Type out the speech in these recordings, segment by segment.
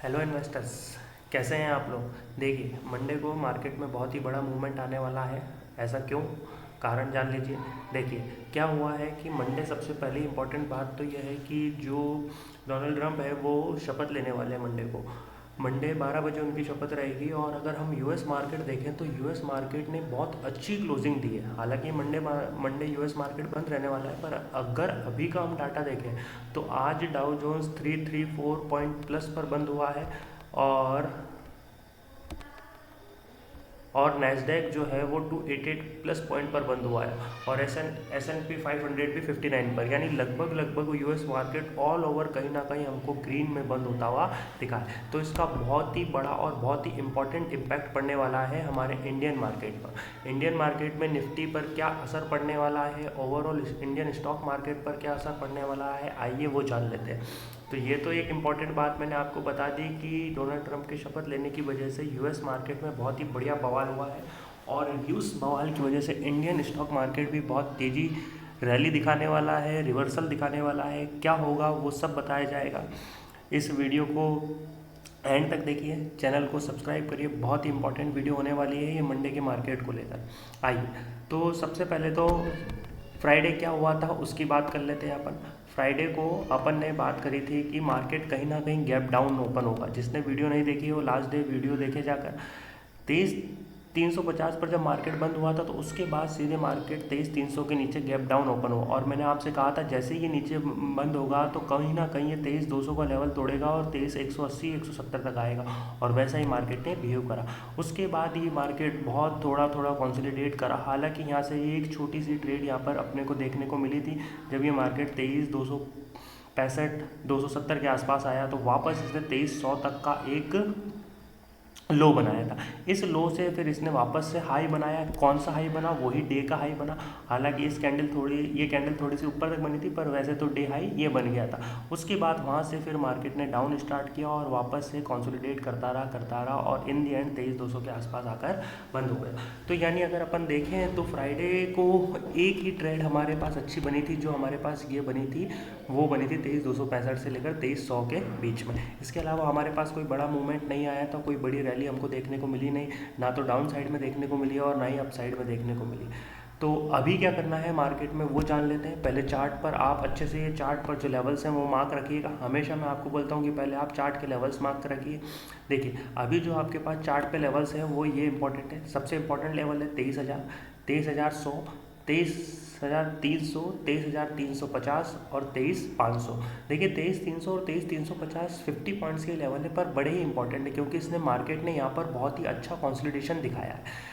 Hello investors, कैसे हैं आप लोग। देखिए, मंडे को मार्केट में बहुत ही बड़ा मूवमेंट आने वाला है। ऐसा क्यों, कारण जान लीजिए। देखिए, क्या हुआ है कि मंडे सबसे पहले इम्पॉर्टेंट बात तो यह है कि जो डोनाल्ड ट्रंप है वो शपथ लेने वाले हैं मंडे को। मंडे 12 बजे उनकी शपथ रहेगी और अगर हम यूएस मार्केट देखें तो यूएस मार्केट ने बहुत अच्छी क्लोजिंग दी है। हालांकि मंडे यूएस मार्केट बंद रहने वाला है, पर अगर अभी का हम डाटा देखें तो आज डाउ जोन्स 334 पॉइंट प्लस पर बंद हुआ है और नैस्डैक जो है वो 288 प्लस पॉइंट पर बंद हुआ है और एस एन पी 500 भी 59 पर, यानी लगभग यूएस मार्केट ऑल ओवर कहीं ना कहीं हमको ग्रीन में बंद होता हुआ दिखा है। तो इसका बहुत ही बड़ा और बहुत ही इंपॉर्टेंट इम्पैक्ट पड़ने वाला है हमारे इंडियन मार्केट पर। इंडियन मार्केट में निफ्टी पर क्या असर पड़ने वाला है, ओवरऑल इंडियन स्टॉक मार्केट पर क्या असर पड़ने वाला है, आइए वो जान लेते हैं। तो ये तो एक इम्पॉर्टेंट बात मैंने आपको बता दी कि डोनाल्ड ट्रंप के शपथ लेने की वजह से यूएस मार्केट में बहुत ही बढ़िया बवाल हुआ है और उस बवाल की वजह से इंडियन स्टॉक मार्केट भी बहुत तेज़ी रैली दिखाने वाला है, रिवर्सल दिखाने वाला है। क्या होगा वो सब बताया जाएगा। इस वीडियो को एंड तक देखिए, चैनल को सब्सक्राइब करिए, बहुत ही इंपॉर्टेंट वीडियो होने वाली है ये मंडे के मार्केट को लेकर। आइए, तो सबसे पहले तो फ्राइडे क्या हुआ था उसकी बात कर लेते हैं अपन। फ्राइडे को अपन ने बात करी थी कि मार्केट कहीं ना कहीं गैप डाउन ओपन होगा। जिसने वीडियो नहीं देखी वो लास्ट डे वीडियो देखे जाकर। 23,350 पर जब मार्केट बंद हुआ था तो उसके बाद सीधे मार्केट 23,300 के नीचे गैप डाउन ओपन हुआ और मैंने आपसे कहा था जैसे ही ये नीचे बंद होगा तो कहीं ना कहीं ये 23,200 का लेवल तोड़ेगा और 23,180 170 तक आएगा और वैसा ही मार्केट ने बिहेव करा। उसके बाद ये मार्केट बहुत थोड़ा कंसोलिडेट करा। हालांकि यहाँ से एक छोटी सी ट्रेड यहाँ पर अपने को देखने को मिली थी जब ये मार्केट 23,265 270 के आसपास आया तो वापस इसने 23,100 तक का एक लो बनाया था। इस लो से फिर इसने वापस से हाई बनाया। कौन सा हाई बना, वही डे का हाई बना। हालांकि ये कैंडल थोड़ी सी ऊपर तक बनी थी पर वैसे तो डे हाई ये बन गया था। उसके बाद वहाँ से फिर मार्केट ने डाउन स्टार्ट किया और वापस से कंसोलिडेट करता रहा और इन दी एंड 23,200 के आसपास आकर बंद हो गया। तो यानी अगर अपन देखें तो फ्राइडे को एक ही ट्रेड हमारे पास अच्छी बनी थी, जो हमारे पास ये बनी थी वो बनी थी 23,265 से लेकर 23,100 के बीच में। इसके अलावा हमारे पास कोई बड़ा मूवमेंट नहीं आया था, कोई बड़ी रैली हमको देखने को मिली नहीं, ना तो डाउन साइड में देखने को मिली और ना ही अप साइड में देखने को मिली। तो अभी क्या करना है मार्केट में वो जान लेते हैं। पहले चार्ट पर आप अच्छे से, ये चार्ट पर जो लेवल्स हैं वो मार्क रखिएगा। हमेशा मैं आपको बोलता हूँ कि पहले आप चार्ट के लेवल्स मार्क रखिए। देखिए, अभी जो आपके पास चार्ट पे लेवल्स हैं वो ये इंपॉर्टेंट है। सबसे इंपॉर्टेंट लेवल है 23,000, 23,100, 23,300, 23,350 और 23,500। देखिए, 23,300 और 23,350 50 पॉइंट्स के लेवल है पर बड़े ही इंपॉर्टेंट है क्योंकि इसने मार्केट ने यहाँ पर बहुत ही अच्छा कंसोलिडेशन दिखाया है।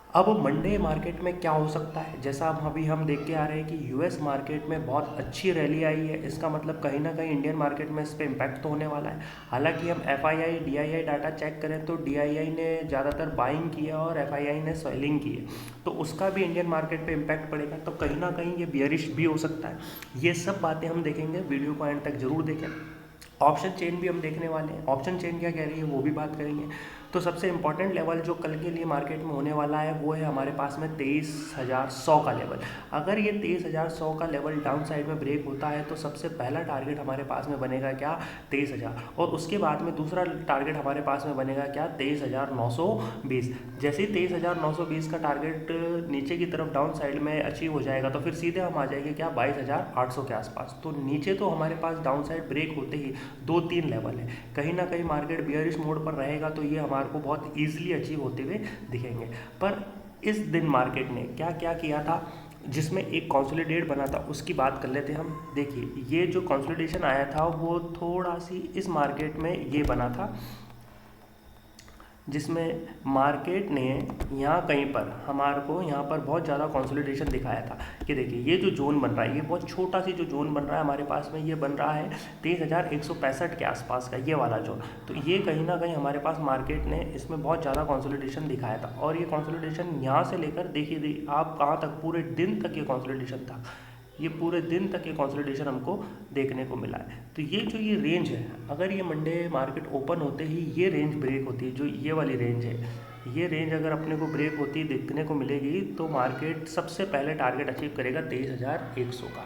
अब मंडे मार्केट में क्या हो सकता है, जैसा हम देख के आ रहे हैं कि यूएस मार्केट में बहुत अच्छी रैली आई है। इसका मतलब कहीं ना कहीं इंडियन मार्केट में इस पर इम्पैक्ट तो होने वाला है। हालांकि हम एफआईआई डीआईआई डाटा चेक करें तो डीआईआई ने ज़्यादातर बाइंग किया और एफआईआई ने सेलिंग की है, तो उसका भी इंडियन मार्केट पे इम्पैक्ट पड़ेगा। तो कहीं ना कहीं ये बियरिश भी हो सकता है। ये सब बातें हम देखेंगे, वीडियो को एंड तक जरूर देखें। ऑप्शन चेन भी हम देखने वाले हैं। ऑप्शन चेन क्या कह रही है वो भी बात करेंगे। तो सबसे इंपॉर्टेंट लेवल जो कल के लिए मार्केट में होने वाला है वो है हमारे पास में 23,100 का लेवल। अगर ये 23,100 का लेवल डाउन साइड में ब्रेक होता है तो सबसे पहला टारगेट हमारे पास में बनेगा क्या, 23,000, और उसके बाद में दूसरा टारगेट हमारे पास में बनेगा क्या, 23,920। जैसे ही 23,920 का टारगेट नीचे की तरफ डाउन साइड में अचीव हो जाएगा तो फिर सीधे हम आ जाएंगे क्या, 22,800 के आसपास। तो नीचे तो हमारे पास डाउन साइड ब्रेक होते ही 2-3 लेवल है। कहीं ना कहीं मार्केट बियरिश मोड पर रहेगा तो ये हमारे को बहुत ईजिली अचीव होते हुए दिखेंगे। पर इस दिन मार्केट ने क्या क्या किया था जिसमें एक कंसोलिडेट बना था उसकी बात कर लेते हैं हम। देखिए, ये जो कंसोलिडेशन आया था वो थोड़ा सी इस मार्केट में ये बना था जिसमें मार्केट ने यहाँ कहीं पर हमारे को यहाँ पर बहुत ज़्यादा कंसोलिडेशन दिखाया था कि देखिए ये जो जोन बन रहा है, ये बहुत छोटा सी जो जोन बन रहा है हमारे पास में, ये बन रहा है 23,165 के आसपास का ये वाला जोन। तो ये कहीं ना कहीं हमारे पास मार्केट ने इसमें बहुत ज़्यादा कंसोलिडेशन दिखाया था और ये कंसोलिडेशन यहाँ से लेकर देखिए आप कहाँ तक, पूरे दिन तक ये कंसोलिडेशन था। ये पूरे दिन तक ये कंसोलिडेशन हमको देखने को मिला है। तो ये रेंज है, अगर ये मंडे मार्केट ओपन होते ही ये रेंज ब्रेक होती है, जो ये वाली रेंज है, ये रेंज अगर अपने को ब्रेक होती देखने को मिलेगी तो मार्केट सबसे पहले टारगेट अचीव करेगा 23,100 का।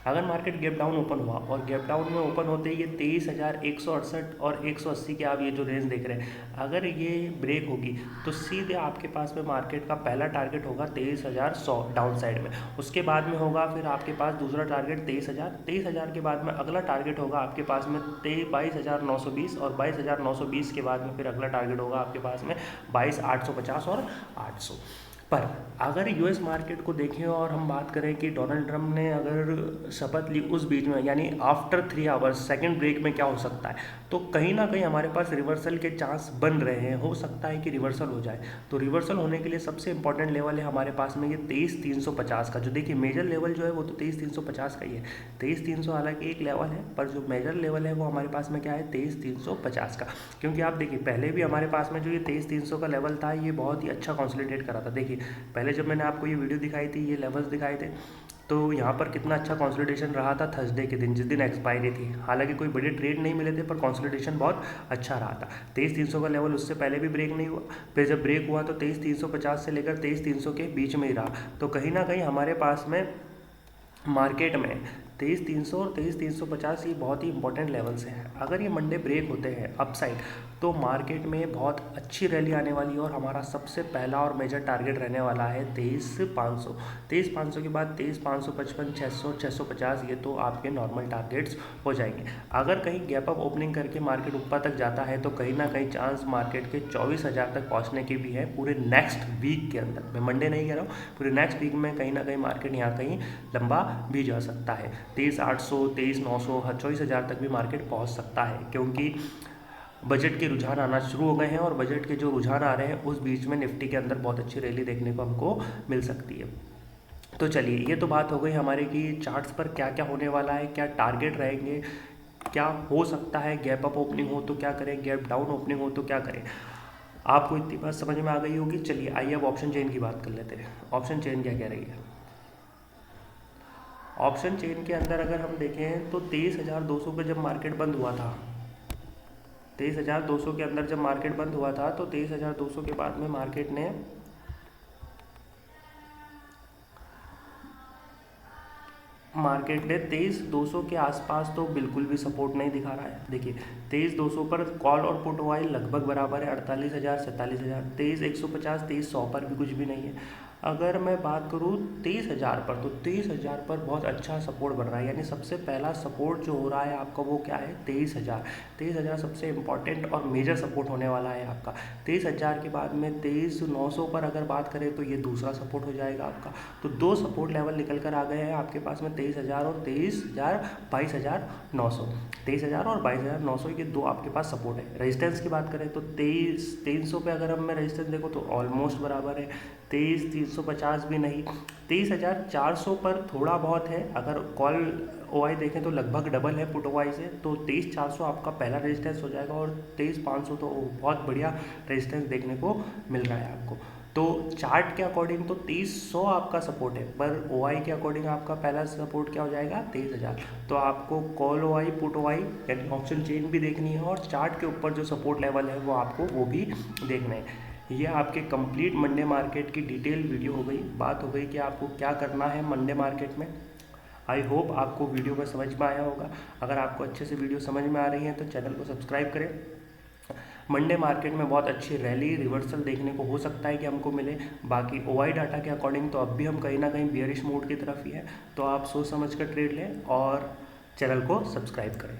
अगर मार्केट गैप डाउन ओपन हुआ और गैप डाउन में ओपन होते ही ये 23,168 और 180 के आप ये जो रेंज देख रहे हैं, अगर ये ब्रेक होगी तो सीधे आपके पास में मार्केट का पहला टारगेट होगा 23,100 डाउन साइड में। उसके बाद में होगा फिर आपके पास दूसरा टारगेट 23,000 के बाद में अगला टारगेट होगा आपके पास में 22,920 और 22,920 के बाद में फिर अगला टारगेट होगा आपके पास में 22,850 और 800। पर अगर यूएस मार्केट को देखें और हम बात करें कि डोनाल्ड ट्रंप ने अगर शपथ ली उस बीच में, यानी आफ्टर 3 आवर्स सेकेंड ब्रेक में क्या हो सकता है, तो कहीं ना कहीं हमारे पास रिवर्सल के चांस बन रहे हैं। हो सकता है कि रिवर्सल हो जाए। तो रिवर्सल होने के लिए सबसे इंपॉर्टेंट लेवल है हमारे पास में ये 23,350 का। जो देखिए मेजर लेवल जो है वो तो 23,350 का ही है। 23,300 हालांकि एक लेवल है, पर जो मेजर लेवल है वो हमारे पास में क्या है, 23,350 का। क्योंकि आप देखिए पहले भी हमारे पास में जो ये 23,300 का लेवल था ये बहुत ही अच्छा कंसोलिडेट करा था। देखिए पहले जब मैंने आपको ये वीडियो दिखाई थी, ये लेवल्स दिखाए थे, तो यहाँ पर कितना अच्छा कंसोलिडेशन रहा था थर्सडे के दिन, जिस दिन एक्सपायरी थी। हालांकि कोई बड़े ट्रेड नहीं मिले थे, पर कंसोलिडेशन बहुत अच्छा रहा था। 23,300 का लेवल उससे पहले भी ब्रेक नहीं हुआ, फिर जब ब्रेक हुआ तो 23,350 से लेकर 23,300 के बीच में ही रहा। तो कहीं ना कहीं हमारे पास में मार्केट में 23,300 और 23,350 ये बहुत ही इंपॉर्टेंट लेवल्स हैं। अगर ये मंडे ब्रेक होते हैं अपसाइड तो मार्केट में बहुत अच्छी रैली आने वाली है और हमारा सबसे पहला और मेजर टारगेट रहने वाला है 23,500। 23,500 के बाद 23,555, 600, 650 ये तो आपके नॉर्मल टारगेट्स हो जाएंगे। अगर कहीं गैप अप ओपनिंग करके मार्केट ऊपर तक जाता है तो कहीं ना कहीं चांस मार्केट के 24,000 तक पहुँचने के भी है पूरे नेक्स्ट वीक के अंदर। मैं मंडे नहीं कह रहा हूँ, पूरे नेक्स्ट वीक में कहीं ना कहीं मार्केट यहाँ कहीं लंबा भी जा सकता है। 23,800, 23,900, 24,000 तक भी मार्केट पहुँच सकता है, क्योंकि बजट के रुझान आना शुरू हो गए हैं और बजट के जो रुझान आ रहे हैं उस बीच में निफ्टी के अंदर बहुत अच्छी रैली देखने को हमको मिल सकती है। तो चलिए ये तो बात हो गई हमारे कि चार्ट्स पर क्या क्या होने वाला है, क्या टारगेट रहेंगे, क्या हो सकता है, गैप अप ओपनिंग हो तो क्या करें, गैप डाउन ओपनिंग हो तो क्या करें। आपको इतनी बात समझ में आ गई होगी। चलिए आइए अब ऑप्शन चेन की बात कर लेते हैं। ऑप्शन चेन क्या कह रही है। ऑप्शन चेन के अंदर अगर हम देखें तो 23,200 पे जब मार्केट बंद हुआ था, 23,200 के अंदर जब मार्केट बंद हुआ था तो 23,200 के बाद में मार्केट ने 23,200 के आसपास तो बिल्कुल भी सपोर्ट नहीं दिखा रहा है। देखिए 23,200 पर कॉल और पुट वाइल लगभग बराबर है, 48,000, 47,000। 23,150, 23,100 पर भी कुछ भी नहीं है। अगर मैं बात करूँ 23,000 पर, तो 23,000 पर बहुत अच्छा सपोर्ट बन रहा है। यानी सबसे पहला सपोर्ट जो हो रहा है आपका वो क्या है, 23,000। 23,000 सबसे इंपॉर्टेंट और मेजर सपोर्ट होने वाला है आपका। 23,000 के बाद में 23,900 पर अगर बात करें तो ये दूसरा सपोर्ट हो जाएगा आपका। तो दो सपोर्ट लेवल निकल कर आ गए हैं आपके पास में, 23,000 और 22,900। 23,000 और 22,900 ये दो आपके पास सपोर्ट है। रेजिस्टेंस की बात करें तो 23,300 पे अगर हम मैं रेजिस्टेंस देखो तो ऑलमोस्ट बराबर है। 23,350 भी नहीं, 23,400 पर थोड़ा बहुत है। अगर कॉल ओआई देखें तो लगभग डबल है पुट ओआई से, तो 23,400 आपका पहला रेजिस्टेंस हो जाएगा और 23,500 तो बहुत बढ़िया रेजिस्टेंस देखने को मिल रहा है आपको। तो चार्ट के अकॉर्डिंग तो 2300 आपका सपोर्ट है, पर ओआई के अकॉर्डिंग आपका पहला सपोर्ट क्या हो जाएगा, 23,000। तो आपको कॉल ओआई पुट ओआई यानी ऑप्शन चेन भी देखनी है और चार्ट के ऊपर जो सपोर्ट लेवल है वो आपको वो भी देखना है। ये आपके कंप्लीट मंडे मार्केट की डिटेल वीडियो हो गई। बात हो गई कि आपको क्या करना है मंडे मार्केट में। आई होप आपको वीडियो में समझ में आया होगा। अगर आपको अच्छे से वीडियो समझ में आ रही है तो चैनल को सब्सक्राइब करें। मंडे मार्केट में बहुत अच्छी रैली रिवर्सल देखने को हो सकता है कि हमको मिले। बाकी ओआई डाटा के अकॉर्डिंग तो अब भी हम कहीं ना कहीं बियरिश मोड की तरफ ही है। तो आप सोच समझ कर ट्रेड लें और चैनल को सब्सक्राइब करें।